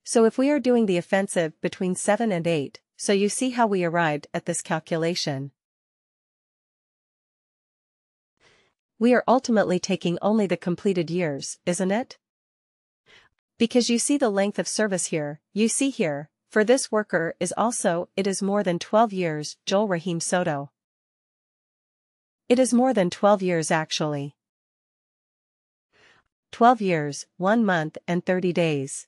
So if we are doing the offensive between 7 and 8, so you see how we arrived at this calculation. We are ultimately taking only the completed years, isn't it? Because you see the length of service here, you see here, for this worker is also, it is more than 12 years, Joel Rahim Soto. It is more than 12 years actually. 12 years, 1 month and 30 days.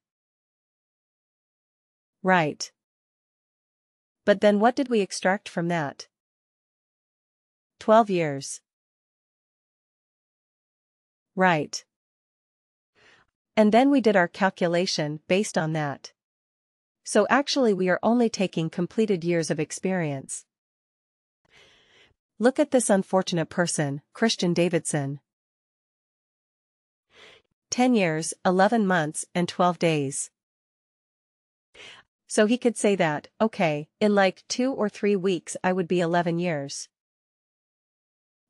Right. But then what did we extract from that? 12 years. Right. And then we did our calculation based on that. So actually we are only taking completed years of experience. Look at this unfortunate person, Christian Davidson. 10 years, 11 months and 12 days. So he could say that, okay, in like 2 or 3 weeks I would be 11 years.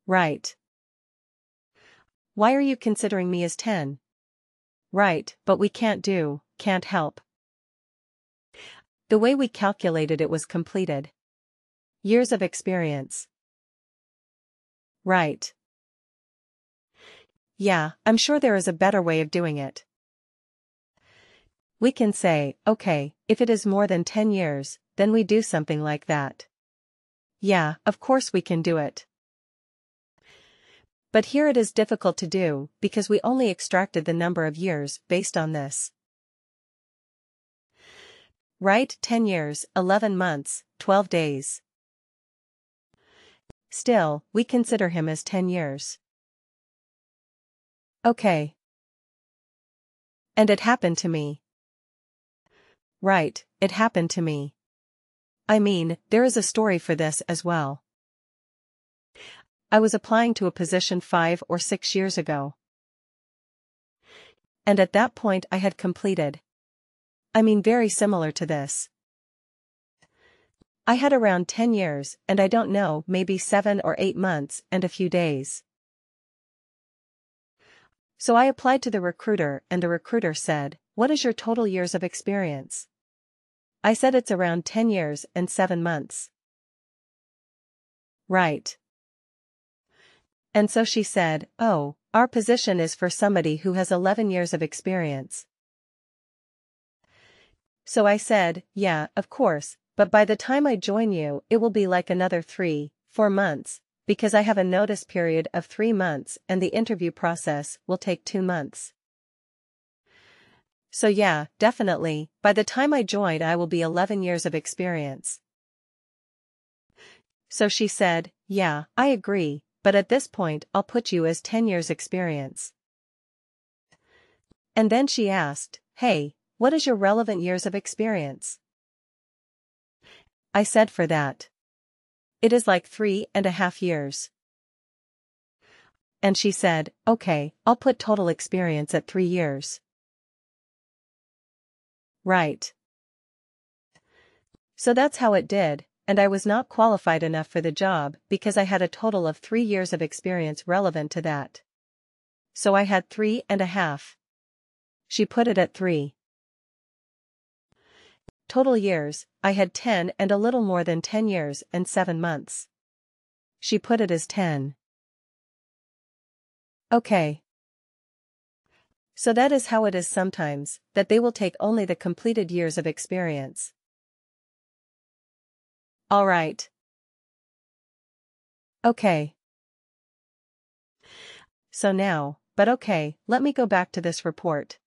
Right. Why are you considering me as 10? Right, but we can't help. The way we calculated it was completed years of experience. Right. Yeah, I'm sure there is a better way of doing it. We can say, okay, if it is more than 10 years, then we do something like that. Yeah, of course we can do it. But here it is difficult to do, because we only extracted the number of years based on this. Right, 10 years, 11 months, 12 days. Still, we consider him as 10 years. Okay. And it happened to me. Right, it happened to me. I mean, there is a story for this as well. I was applying to a position 5 or 6 years ago. And at that point I had completed. I mean very similar to this. I had around 10 years and I don't know, maybe 7 or 8 months and a few days. So I applied to the recruiter and the recruiter said, "What is your total years of experience?" I said it's around 10 years and 7 months. Right. And so she said, "Oh, our position is for somebody who has 11 years of experience." So I said, "Yeah, of course, but by the time I join you it will be like another 3-4 months, because I have a notice period of 3 months and the interview process will take 2 months. So yeah, definitely, by the time I join I will be 11 years of experience." So she said, "Yeah, I agree, but at this point I'll put you as 10 years experience." And then she asked, "Hey, what is your relevant years of experience?" I said for that. It is like 3.5 years. And she said, "Okay, I'll put total experience at 3 years." Right. So that's how it did, and I was not qualified enough for the job because I had a total of 3 years of experience relevant to that. So I had 3.5. She put it at 3. Total years, I had 10 and a little more than 10 years and 7 months. She put it as 10. Okay. So that is how it is sometimes, that they will take only the completed years of experience. All right. Okay. So now, but okay, let me go back to this report.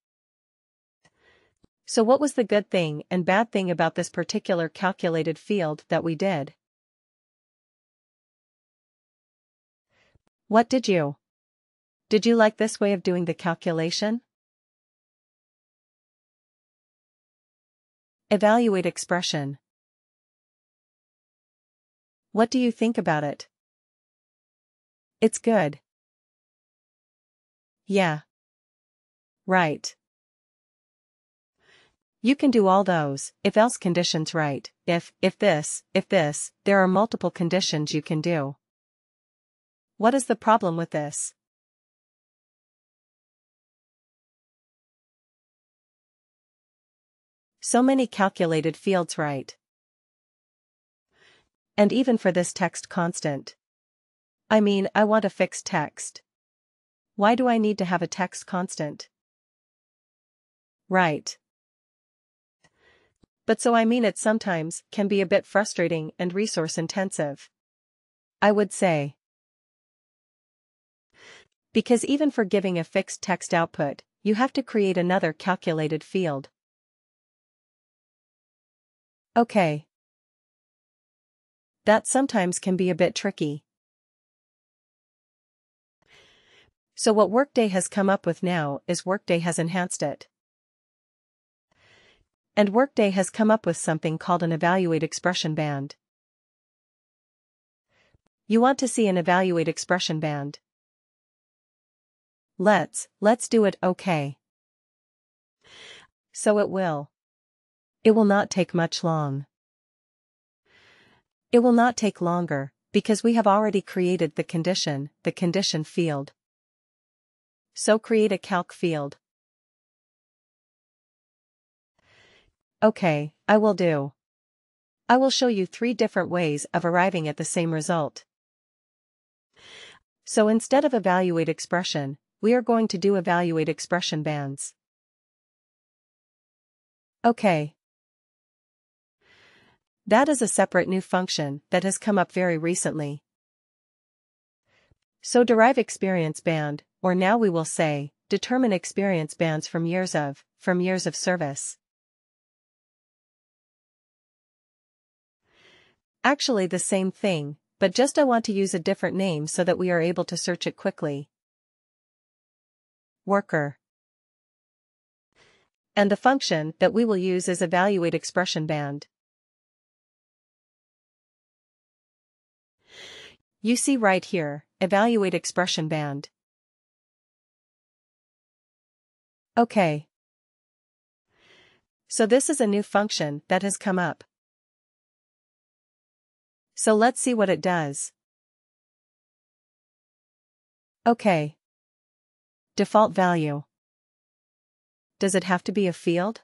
So what was the good thing and bad thing about this particular calculated field that we did? What did you like this way of doing the calculation? Evaluate expression. What do you think about it? It's good. Yeah. Right. You can do all those if-else conditions right. If this, there are multiple conditions you can do. What is the problem with this? So many calculated fields, right? And even for this text constant. I mean, I want a fixed text. Why do I need to have a text constant? Right. But so I mean it sometimes can be a bit frustrating and resource intensive. I would say. Because even for giving a fixed text output, you have to create another calculated field. Okay. That sometimes can be a bit tricky. So what Workday has come up with now is Workday has enhanced it. And Workday has come up with something called an evaluate expression band. You want to see an evaluate expression band? Let's do it, okay. So it will. It will not take much long. It will not take longer, because we have already created the condition field. So create a calc field. Okay, I will do. I will show you 3 different ways of arriving at the same result. So instead of evaluate expression, we are going to do evaluate expression bands. Okay. That is a separate new function that has come up very recently. So derive experience band, or now we will say, determine experience bands from years of service. Actually the same thing, but just I want to use a different name so that we are able to search it quickly. Worker. And the function that we will use is evaluate expression band. You see right here, evaluate expression band. Okay. So this is a new function that has come up. So let's see what it does. Okay. Default value. Does it have to be a field?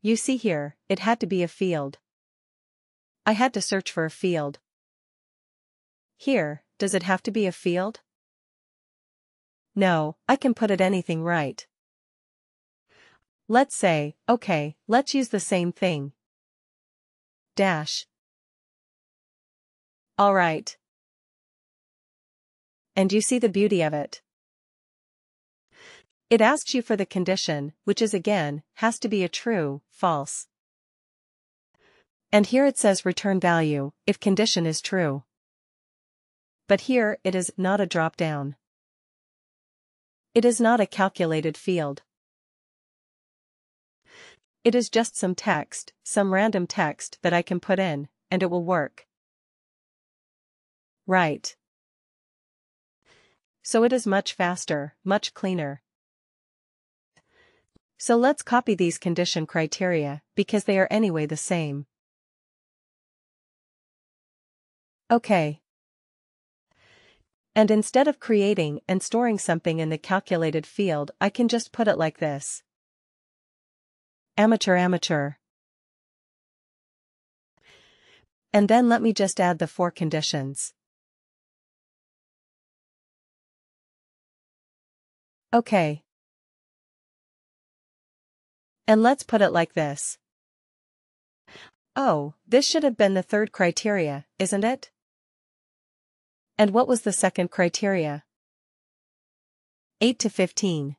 You see here, it had to be a field. I had to search for a field. Here, does it have to be a field? No, I can put it anything right. Let's say, okay, let's use the same thing. Dash. Alright. And you see the beauty of it. It asks you for the condition, which is again, has to be a true, false. And here it says return value, if condition is true. But here it is not a drop-down. It is not a calculated field. It is just some text, some random text that I can put in, and it will work. Right. So it is much faster, much cleaner. So let's copy these condition criteria, because they are anyway the same. Okay. And instead of creating and storing something in the calculated field, I can just put it like this. Amateur. And then let me just add the 4 conditions. Okay. And let's put it like this. Oh, this should have been the 3rd criteria, isn't it? And what was the 2nd criteria? 8 to 15.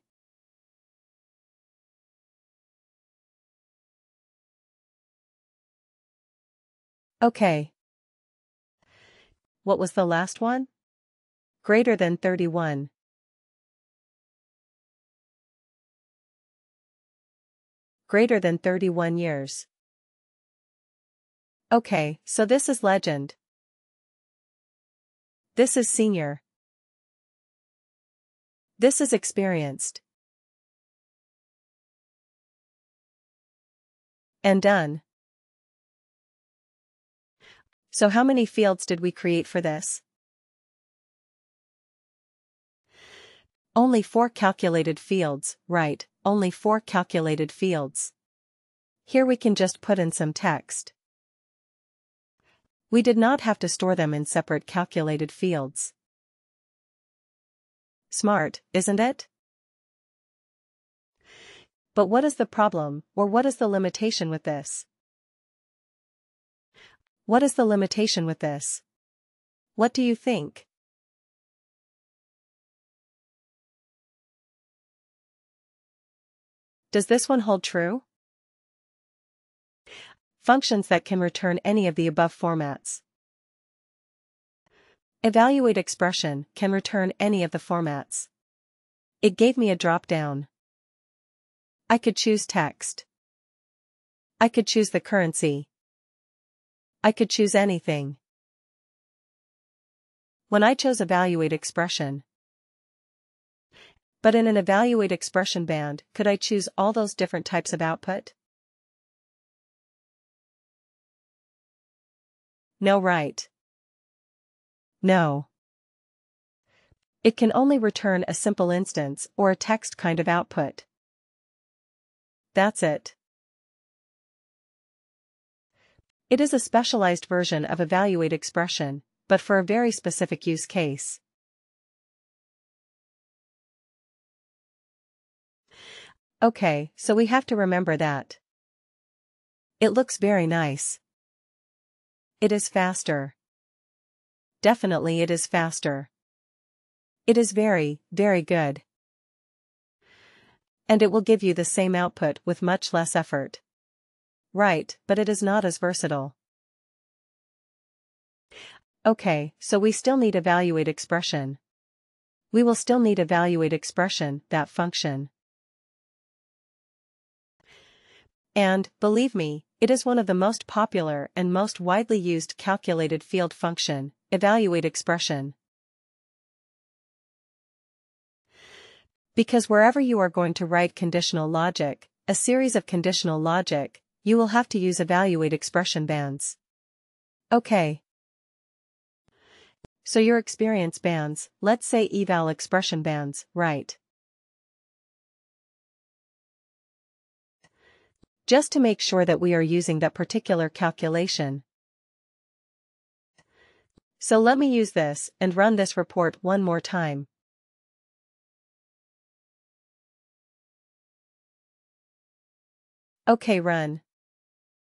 Okay. What was the last one? Greater than 31. Greater than 31 years. Okay, so this is legend. This is senior. This is experienced. And done. So how many fields did we create for this? Only 4 calculated fields, right, only 4 calculated fields. Here we can just put in some text. We did not have to store them in separate calculated fields. Smart, isn't it? But what is the problem, or what is the limitation with this? What is the limitation with this? What do you think? Does this one hold true? Functions that can return any of the above formats. Evaluate expression can return any of the formats. It gave me a drop-down. I could choose text. I could choose the currency. I could choose anything. When I chose evaluate expression. But in an evaluate expression band, could I choose all those different types of output? No, right? No. It can only return a simple instance or a text kind of output. That's it. It is a specialized version of evaluate expression, but for a very specific use case. Okay, so we have to remember that. It looks very nice. It is faster. Definitely it is faster. It is very, very good. And it will give you the same output with much less effort. Right, but it is not as versatile. Okay, so we still need evaluate expression. We will still need evaluate expression, that function. And, believe me, it is one of the most popular and most widely used calculated field function, evaluate expression. Because wherever you are going to write conditional logic, a series of conditional logic, you will have to use evaluate expression bands. Okay. So your experience bands, let's say eval expression bands, right? Just to make sure that we are using that particular calculation. So let me use this and run this report one more time. Okay, run.